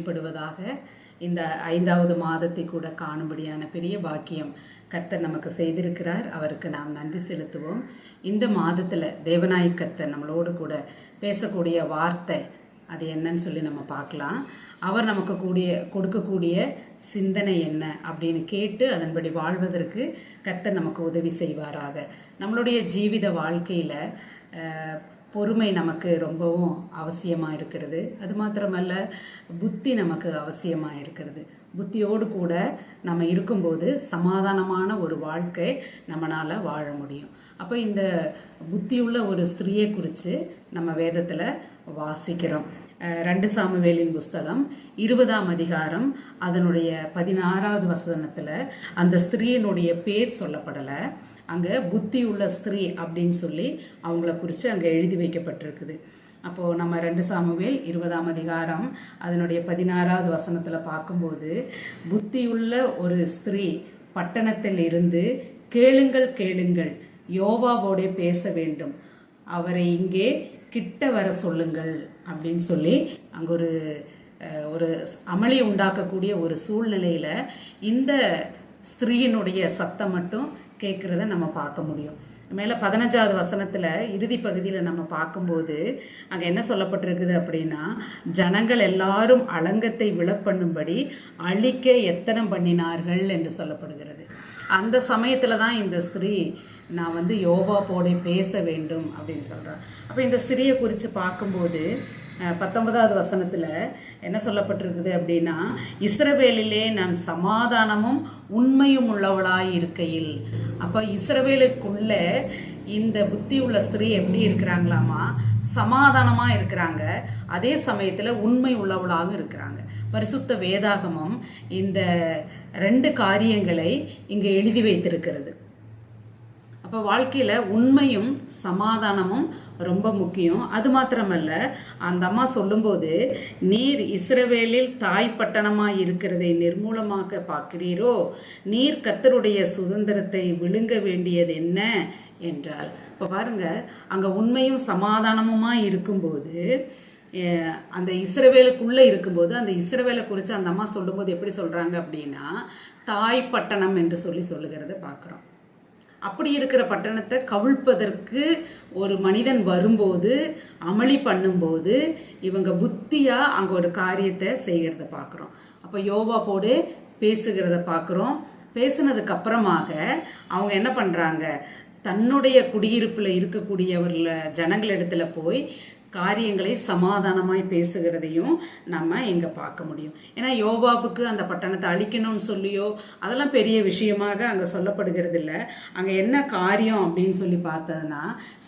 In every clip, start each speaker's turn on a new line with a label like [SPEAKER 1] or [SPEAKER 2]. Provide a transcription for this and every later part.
[SPEAKER 1] மகிமைப்படுவதாக. இந்த 5வது மாதத்தை கூட காணும்படியான பெரிய பாக்கியம் கர்த்தர் நமக்கு செய்திருக்கிறார். அவருக்கு நாம் நன்றி செலுத்துவோம். இந்த மாதத்தில் தேவனாய் கர்த்தர் நம்மளோடு கூட பேசக்கூடிய வார்த்தை அது என்னன்னு சொல்லி நம்ம பார்க்கலாம். அவர் நமக்கு கொடுக்கக்கூடிய சிந்தனை என்ன அப்படின்னு கேட்டு அதன்படி வாழ்வதற்கு கர்த்தர் நமக்கு உதவி செய்வாராக. நம்மளுடைய ஜீவித வாழ்க்கையில் பொறுமை நமக்கு ரொம்பவும் அவசியமாக இருக்கிறது. அது மாத்திரமல்ல, புத்தி நமக்கு அவசியமாக இருக்கிறது. புத்தியோடு கூட நம்ம இருக்கும்போது சமாதானமான ஒரு வாழ்க்கை நம்மளால் வாழ முடியும். அப்போ இந்த புத்தியுள்ள ஒரு ஸ்திரீயை குறித்து நம்ம வேதத்தில் வாசிக்கிறோம். 2 சாமுவேலின் புஸ்தகம் 20ஆம் அதிகாரம் அதனுடைய 16வது வசனத்தில் அந்த ஸ்திரீயினுடைய பேர் சொல்லப்படலை. அங்கே புத்தி உள்ள ஸ்திரீ அப்படின்னு சொல்லி அவங்கள குறித்து அங்கே எழுதி வைக்கப்பட்டிருக்குது. அப்போது நம்ம 2 சாமுவேல் 20ஆம் அதிகாரம் அதனுடைய 16வது வசனத்தில் பார்க்கும்போது, புத்தியுள்ள ஒரு ஸ்திரீ பட்டணத்தில் இருந்து கேளுங்கள் கேளுங்கள், யோவாவோடே பேச வேண்டும், அவரை இங்கே கிட்ட வர சொல்லுங்கள் அப்படின்னு சொல்லி அங்கே ஒரு அமளி உண்டாக்கக்கூடிய ஒரு சூழ்நிலையில் இந்த ஸ்திரீயினுடைய சத்தம் மட்டும் கேட்குறத நம்ம பார்க்க முடியும். மேலே 15வது வசனத்தில் இறுதி பகுதியில் நம்ம பார்க்கும்போது அங்கே என்ன சொல்லப்பட்டிருக்குது அப்படின்னா, ஜனங்கள் எல்லாரும் அலங்கத்தை விழப்பண்ணும்படி அழிக்க எத்தனம் பண்ணினார்கள் என்று சொல்லப்படுகிறது. அந்த சமயத்தில் தான் இந்த ஸ்திரீ நான் யோவாவோட பேச வேண்டும் அப்படின்னு சொல்கிறேன். அப்போ இந்த ஸ்திரியை குறித்து பார்க்கும்போது 19வது வசனத்தில் என்ன சொல்லப்பட்டிருக்குது அப்படின்னா, இஸ்ரவேலிலே நான் சமாதானமும் உண்மையும் உள்ளவளாய் இருக்கையில். அப்போ இஸ்ரவேலுக்குள்ள இந்த புத்தி உள்ள ஸ்திரீ எப்படி இருக்கிறாங்களாமா, சமாதானமாக இருக்கிறாங்க, அதே சமயத்தில் உண்மை உள்ளவளாக இருக்கிறாங்க. பரிசுத்த வேதாகமம் இந்த 2 காரியங்களை இங்கே எழுதி வைத்திருக்கிறது. அப்போ வாழ்க்கையில் உண்மையும் சமாதானமும் ரொம்ப முக்கியம். அது மாத்திரமல்ல, அந்த அம்மா சொல்லும்போது, நீர் இஸ்ரவேலில் தாய் பட்டணமாய் இருக்கிறதை நிர்மூலமாக்க பார்க்கிறீரோ, நீர் கர்த்தருடைய சுதந்திரத்தை விழுங்க வேண்டியது என்ன என்றார். இப்போ பாருங்க, அங்கே உண்மையும் சமாதானமுமா இருக்கும்போது, அந்த இஸ்ரவேலுக்குள்ளே இருக்கும்போது அந்த இஸ்ரவேலை குறித்து அந்த அம்மா சொல்லும்போது எப்படி சொல்கிறாங்க அப்படின்னா, தாய் பட்டணம் என்று சொல்லுகிறத பார்க்குறோம். அப்படி இருக்கிற பட்டணத்தை கவிழ்ப்பதற்கு ஒரு மனிதன் வரும்போது, அமளி பண்ணும்போது, இவங்க புத்தியாக அங்கே ஒரு காரியத்தை செய்கிறத பார்க்குறோம். அப்போ யோவாவோடு பேசுகிறத பார்க்குறோம். பேசுனதுக்கு அப்புறமாக அவங்க என்ன பண்ணுறாங்க, தன்னுடைய குடியிருப்பில் இருக்கக்கூடியவர்கள ஜனங்களிடத்துல போய் காரியங்களை சமாதானமாய் பேசுகிறதையும் நம்ம இங்கே பார்க்க முடியும். ஏன்னா யோவாபுக்கு அந்த பட்டணத்தை அழிக்கணும்னு சொல்லியோ அதெல்லாம் பெரிய விஷயமாக அங்கே சொல்லப்படுகிறது இல்லை. அங்கே என்ன காரியம் அப்படின்னு சொல்லி பார்த்ததுன்னா,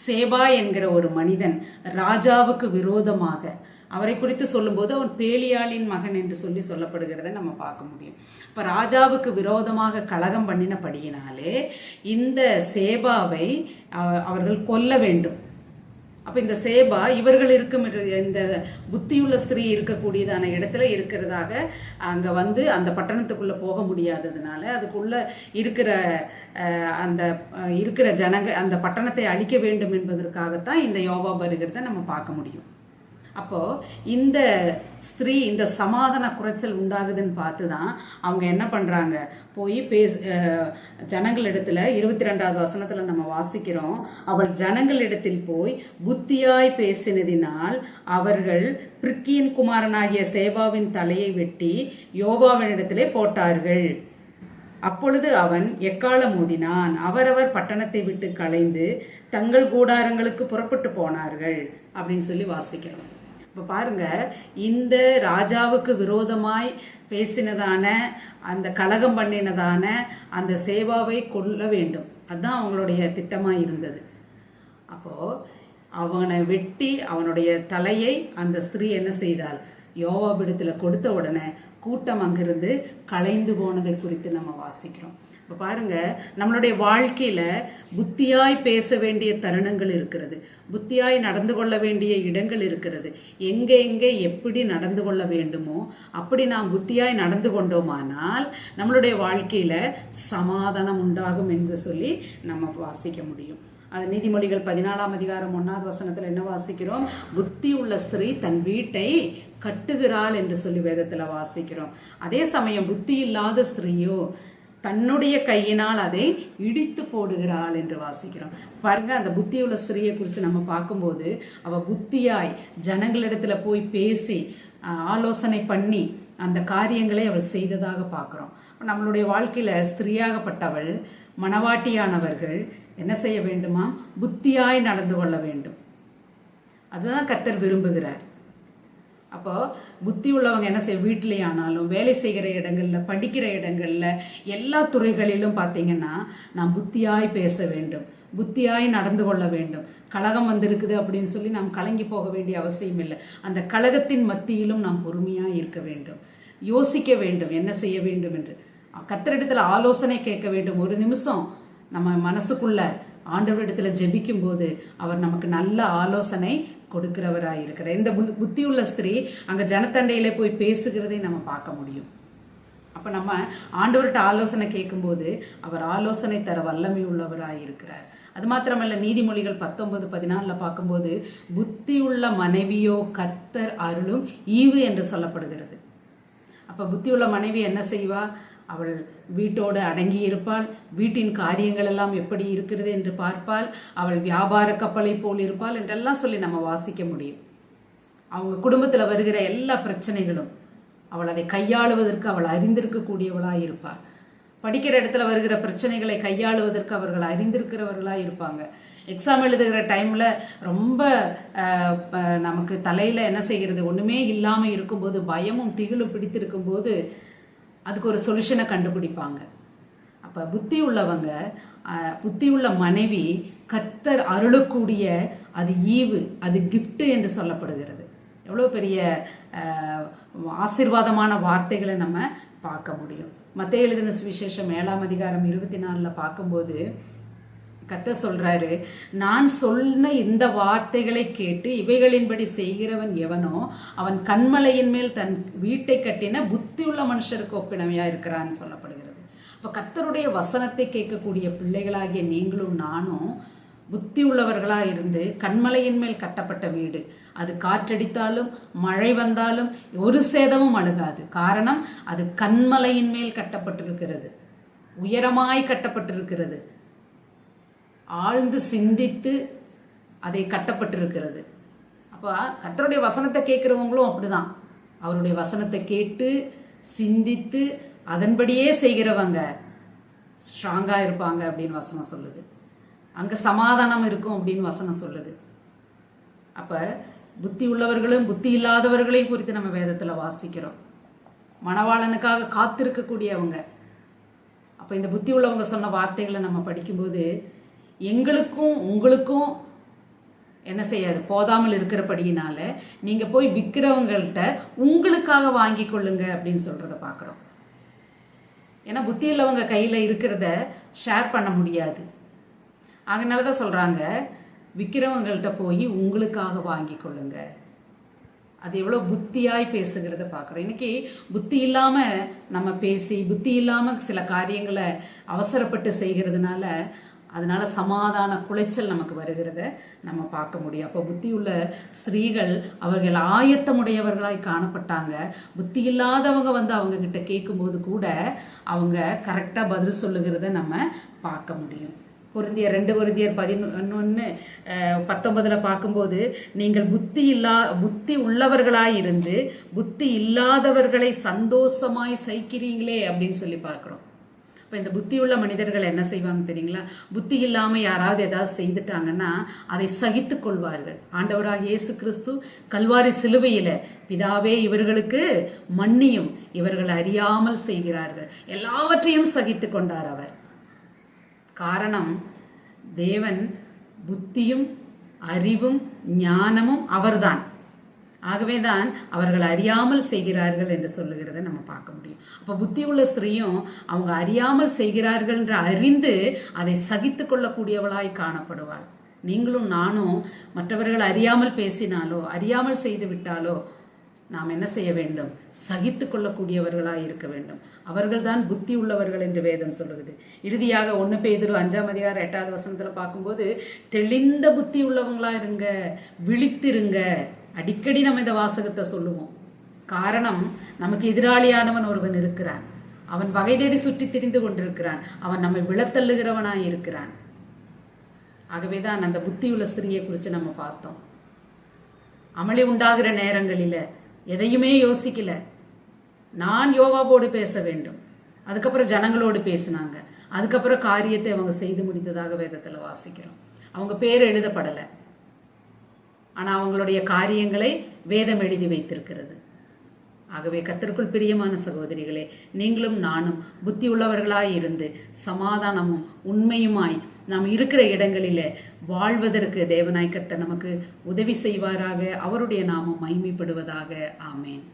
[SPEAKER 1] சேபா என்கிற ஒரு மனிதன் ராஜாவுக்கு விரோதமாக, அவரை குறித்து சொல்லும்போது அவன் பேலியாளின் மகன் என்று சொல்லப்படுகிறத நம்ம பார்க்க முடியும். இப்போ ராஜாவுக்கு விரோதமாக கலகம் பண்ணினபடியினாலே இந்த சேபாவை அவர்கள் கொல்ல வேண்டும். அப்போ இந்த சேபா இவர்கள் இருக்கும் இந்த புத்தியுள்ள ஸ்திரீ இருக்கக்கூடியதான இடத்துல இருக்கிறதாக அங்கே அந்த பட்டணத்துக்குள்ளே போக முடியாததுனால அதுக்குள்ளே இருக்கிற ஜனங்கள் அந்த பட்டணத்தை அழிக்க வேண்டும் என்பதற்காகத்தான் இந்த யோவா வருகிறத நம்ம பார்க்க முடியும். அப்போது இந்த ஸ்திரீ இந்த சமாதான குறைச்சல் உண்டாகுதுன்னு பார்த்து தான் அவங்க என்ன பண்ணுறாங்க, போய் ஜனங்களிடத்தில் 22வது வசனத்தில் நம்ம வாசிக்கிறோம், அவள் ஜனங்களிடத்தில் போய் புத்தியாய் பேசினதினால் அவர்கள் பிரிக்கியின் குமாரனாகிய சேபாவின் தலையை வெட்டி யோவாவினிடத்திலே போட்டார்கள். அப்பொழுது அவன் எக்காலம் ஊதினான். அவரவர் பட்டணத்தை விட்டு கலைந்து தங்கள் கூடாரங்களுக்கு புறப்பட்டு போனார்கள் அப்படின்னு சொல்லி வாசிக்கிறோம். இப்போ பாருங்க, இந்த ராஜாவுக்கு விரோதமாய் பேசினதான அந்த கலகம் பண்ணினதான அந்த சேவாவை கொல்ல வேண்டும், அதுதான் அவங்களுடைய திட்டமாக இருந்தது. அப்போது அவனை வெட்டி அவனுடைய தலையை அந்த ஸ்திரீ என்ன செய்தாள், யோவாபிடத்தில் கொடுத்த உடனே கூட்டம் அங்கிருந்து கலைந்து போனதை குறித்து நம்ம வாசிக்கிறோம். இப்போ பாருங்க, நம்மளுடைய வாழ்க்கையில் புத்தியாய் பேச வேண்டிய தருணங்கள் இருக்கிறது, புத்தியாய் நடந்து கொள்ள வேண்டிய இடங்கள் இருக்கிறது. எங்கே எப்படி நடந்து கொள்ள வேண்டுமோ அப்படி நாம் புத்தியாய் நடந்து கொண்டோமானால் நம்மளுடைய வாழ்க்கையில் சமாதானம் உண்டாகும் என்று சொல்லி நம்ம வாசிக்க முடியும். அது நீதிமொழிகள் 14ஆம் அதிகாரம் 1வது வசனத்தில் என்ன வாசிக்கிறோம்? புத்தி உள்ள ஸ்திரீ தன் வீட்டை கட்டுகிறாள் என்று சொல்லி வேதத்தில் வாசிக்கிறோம். அதே சமயம் புத்தி இல்லாத ஸ்திரீயோ தன்னுடைய கையினால் அதை இடித்து போடுகிறாள் என்று வாசிக்கிறோம். பாருங்க, அந்த புத்தியுள்ள ஸ்திரீயை குறித்து நம்ம பார்க்கும்போது அவ புத்தியாய் ஜனங்களிடத்துல போய் பேசி ஆலோசனை பண்ணி அந்த காரியங்களை அவள் செய்ததாக பார்க்குறோம். நம்மளுடைய வாழ்க்கையில ஸ்திரீயாகப்பட்டவள், மணவாட்டியானவர்கள் என்ன செய்ய வேண்டுமா? புத்தியாய் நடந்து கொள்ள வேண்டும். அதுதான் கர்த்தர் விரும்புகிறார். அப்போ புத்தி உள்ளவங்க என்ன செய்ய, வீட்டிலே ஆனாலும் வேலை செய்கிற இடங்கள்ல, படிக்கிற இடங்கள்ல, எல்லா துறைகளிலும் பார்த்தீங்கன்னா நாம் புத்தியாய் பேச வேண்டும், புத்தியாய் நடந்து கொள்ள வேண்டும். கலகம் வந்திருக்குது அப்படின்னு சொல்லி நாம் கலங்கி போக வேண்டிய அவசியம் இல்லை. அந்த கலகத்தின் மத்தியிலும் நாம் பொறுமையாய் இருக்க வேண்டும், யோசிக்க வேண்டும் என்ன செய்ய வேண்டும் என்று. கர்த்தரிடத்துல ஆலோசனை கேட்க வேண்டும். ஒரு நிமிஷம் நம்ம மனசுக்குள்ள ஆண்டவரிடத்துல ஜெபிக்கும் போது அவர் நமக்கு நல்ல ஆலோசனை கொடுக்கிறவராய் இருக்கிறார். இந்த புத்தியுள்ள ஸ்திரீ அங்க ஜனத்தண்டையில போய் பேசுகிறதை நம்ம பார்க்க முடியும். அப்ப நம்ம ஆண்டவர்கிட்ட ஆலோசனை கேட்கும்போது அவர் ஆலோசனை தர வல்லமை உள்ளவராய் இருக்கிறார். அது மாத்திரமல்ல, நீதிமொழிகள் 19:14 பார்க்கும்போது புத்தியுள்ள மனைவியோ கர்த்தர் அருளும் ஈவு என்று சொல்லப்படுகிறது. அப்ப புத்தியுள்ள மனைவி என்ன செய்வா? அவள் வீட்டோடு அடங்கி இருப்பாள், வீட்டின் காரியங்கள் எல்லாம் எப்படி இருக்கிறது என்று பார்ப்பாள், அவள் வியாபார கப்பலை போல் இருப்பாள் என்றெல்லாம் சொல்லி நம்ம வாசிக்க முடியும். அவங்க குடும்பத்தில் வருகிற எல்லா பிரச்சனைகளும் அவள் அதை கையாளுவதற்கு அவள் அறிந்திருக்கக்கூடியவளாய் இருப்பாள். படிக்கிற இடத்துல வருகிற பிரச்சனைகளை கையாளுவதற்கு அவர்கள் அறிந்திருக்கிறவர்களாக இருப்பாங்க. எக்ஸாம் எழுதுகிற டைமில் ரொம்ப நமக்கு தலையில் என்ன செய்கிறது, ஒன்றுமே இல்லாமல் இருக்கும்போது, பயமும் திகிலும் பிடித்திருக்கும் போது அதுக்கு ஒரு சொல்யூஷனை கண்டுபிடிப்பாங்க. அப்போ புத்தி உள்ளவங்க, புத்தி உள்ள மனைவி கர்த்தர் அருளக்கூடிய அது ஈவு, அது கிஃப்ட் என்று சொல்லப்படுகிறது. எவ்வளோ பெரிய ஆசீர்வாதமான வார்த்தைகளை நம்ம பார்க்க முடியும். மத்தேயு எழுதின சுவிசேஷம் 7ஆம் அதிகாரம் 24 பார்க்கும்போது கர்த்தர் சொல்றாரு, நான் சொன்ன இந்த வார்த்தைகளை கேட்டு இவைகளின்படி செய்கிறவன் எவனோ அவன் கன்மலையின் மேல் தன் வீட்டை கட்டின புத்தியுள்ள மனுஷருக்கு ஒப்பினவையா இருக்கிறான்னு சொல்லப்படுகிறது. அப்ப கர்த்தருடைய வசனத்தை கேட்கக்கூடிய பிள்ளைகளாகிய நீங்களும் நானும் புத்தி உள்ளவர்களா இருந்து, கன்மலையின் மேல் கட்டப்பட்ட வீடு, அது காற்றடித்தாலும் மழை வந்தாலும் ஒரு சேதமும் அழுகாது. காரணம், அது கன்மலையின் மேல் கட்டப்பட்டிருக்கிறது, உயரமாய் கட்டப்பட்டிருக்கிறது, ஆழ்ந்து சிந்தித்து அதை கட்டப்பட்டிருக்கிறது. அப்போ கர்த்தருடைய வசனத்தை கேட்கிறவங்களும் அப்படிதான், அவருடைய வசனத்தை கேட்டு சிந்தித்து அதன்படியே செய்கிறவங்க ஸ்ட்ராங்கா இருப்பாங்க அப்படின்னு வசனம் சொல்லுது. அங்க சமாதானம் இருக்கும் அப்படின்னு வசனம் சொல்லுது. அப்ப புத்தி உள்ளவர்களும் புத்தி இல்லாதவர்களையும் குறித்து நம்ம வேதத்துல வாசிக்கிறோம். மணவாளனுக்காக காத்திருக்கக்கூடியவங்க. அப்ப இந்த புத்தி உள்ளவங்க சொன்ன வார்த்தைகளை நம்ம படிக்கும்போது எங்களுக்கும் உங்களுக்கும் என்ன செய்யாது, போதாமல் இருக்கிறபடியினால நீங்க போய் விற்கிறவங்கள்ட்ட உங்களுக்காக வாங்கி கொள்ளுங்க அப்படின்னு சொல்றத பாக்குறோம். ஏன்னா புத்தி உள்ளவங்க கையில இருக்கிறத ஷேர் பண்ண முடியாது. அதனாலதான் சொல்றாங்க, விற்கிறவங்கள்ட்ட போய் உங்களுக்காக வாங்கி கொள்ளுங்க. அது எவ்வளோ புத்தியாய் பேசுகிறத பார்க்குறோம். இன்னைக்கு புத்தி இல்லாமல் நம்ம பேசி, புத்தி இல்லாமல் சில காரியங்களை அவசரப்பட்டு செய்கிறதுனால அதனால சமாதான குலைச்சல் நமக்கு வருகிறத நம்ம பார்க்க முடியும். அப்போ புத்தியுள்ள ஸ்திரீகள் அவர்கள் ஆயத்தமுடையவர்களாய் காணப்பட்டாங்க. புத்தி இல்லாதவங்க வந்து அவங்க கிட்ட கேட்கும்போது கூட அவங்க கரெக்டாக பதில் சொல்லுகிறத நம்ம பார்க்க முடியும். கொரிந்தியர் 2 கொரிந்தியர் 11:19 பார்க்கும்போது, நீங்கள் புத்தி உள்ளவர்களாய் இருந்து புத்தி இல்லாதவர்களை சந்தோஷமாய் சகிக்கிறீங்களே அப்படின்னு சொல்லி பார்க்குறோம். இப்போ இந்த புத்தி உள்ள மனிதர்கள் என்ன செய்வாங்க தெரியுங்களா? புத்தி இல்லாமல் யாராவது ஏதாவது செய்துட்டாங்கன்னா அதை சகித்து கொள்வார்கள். ஆண்டவராக இயேசு கிறிஸ்து கல்வாரி சிலுவையில, பிதாவே இவர்களுக்கு மன்னியும், இவர்கள் அறியாமல் செய்கிறார்கள், எல்லாவற்றையும் சகித்து கொண்டார் அவர். காரணம், தேவன் புத்தியும் அறிவும் ஞானமும் அவர்தான். ஆகவேதான் அவர்கள் அறியாமல் செய்கிறார்கள் என்று சொல்லுகிறத நம்ம பார்க்க முடியும். அப்ப புத்தி உள்ள ஸ்திரீயும் அவங்க அறியாமல் செய்கிறார்கள் என்று அறிந்து அதை சகித்து கொள்ளக்கூடியவளாய் காணப்படுவாள். நீங்களும் நானும் மற்றவர்கள் அறியாமல் பேசினாலோ அறியாமல் செய்து விட்டாலோ நாம் என்ன செய்ய வேண்டும்? சகித்து கொள்ளக்கூடியவர்களாய் இருக்க வேண்டும். அவர்கள்தான் புத்தி உள்ளவர்கள் என்று வேதம் சொல்லுகிறது. இறுதியாக 1 பேதுரு 5ஆம் அதிகாரம் 8வது வசனத்தில் பார்க்கும்போது, தெளிந்த புத்தி உள்ளவங்களா இருங்க, விழித்திருங்க. அடிக்கடி நம்ம இந்த வாசகத்தை சொல்லுவோம். காரணம், நமக்கு எதிராளியானவன் ஒருவன் இருக்கிறான். அவன் வகை தேடி சுற்றி திரிந்து கொண்டிருக்கிறான். அவன் நம்மை விழத்தள்ளுகிறவனாய் இருக்கிறான். ஆகவேதான் அந்த புத்தியுள்ள ஸ்திரியை குறித்து நம்ம பார்த்தோம். அமளி உண்டாகிற நேரங்களில் எதையுமே யோசிக்கல. நான் யோவாவோடு பேச வேண்டும். அதுக்கப்புறம் ஜனங்களோடு பேசினாங்க. அதுக்கப்புறம் காரியத்தை அவங்க செய்து முடித்ததாக வேதத்தில் வாசிக்கிறோம். அவங்க பேர் எழுதப்படலை, ஆனால் அவங்களுடைய காரியங்களை வேதம் எழுதி வைத்திருக்கிறது. ஆகவே கர்த்தருக்குள் பிரியமான சகோதரிகளே, நீங்களும் நானும் புத்தி உள்ளவர்களாய் இருந்து சமாதானமும் உண்மையுமாய் நாம் இருக்கிற இடங்களிலே வாழ்வதற்கு தேவனாய் கர்த்தர் நமக்கு உதவி செய்வாராக. அவருடைய நாமம் மகிமைப்படுவதாக. ஆமேன்.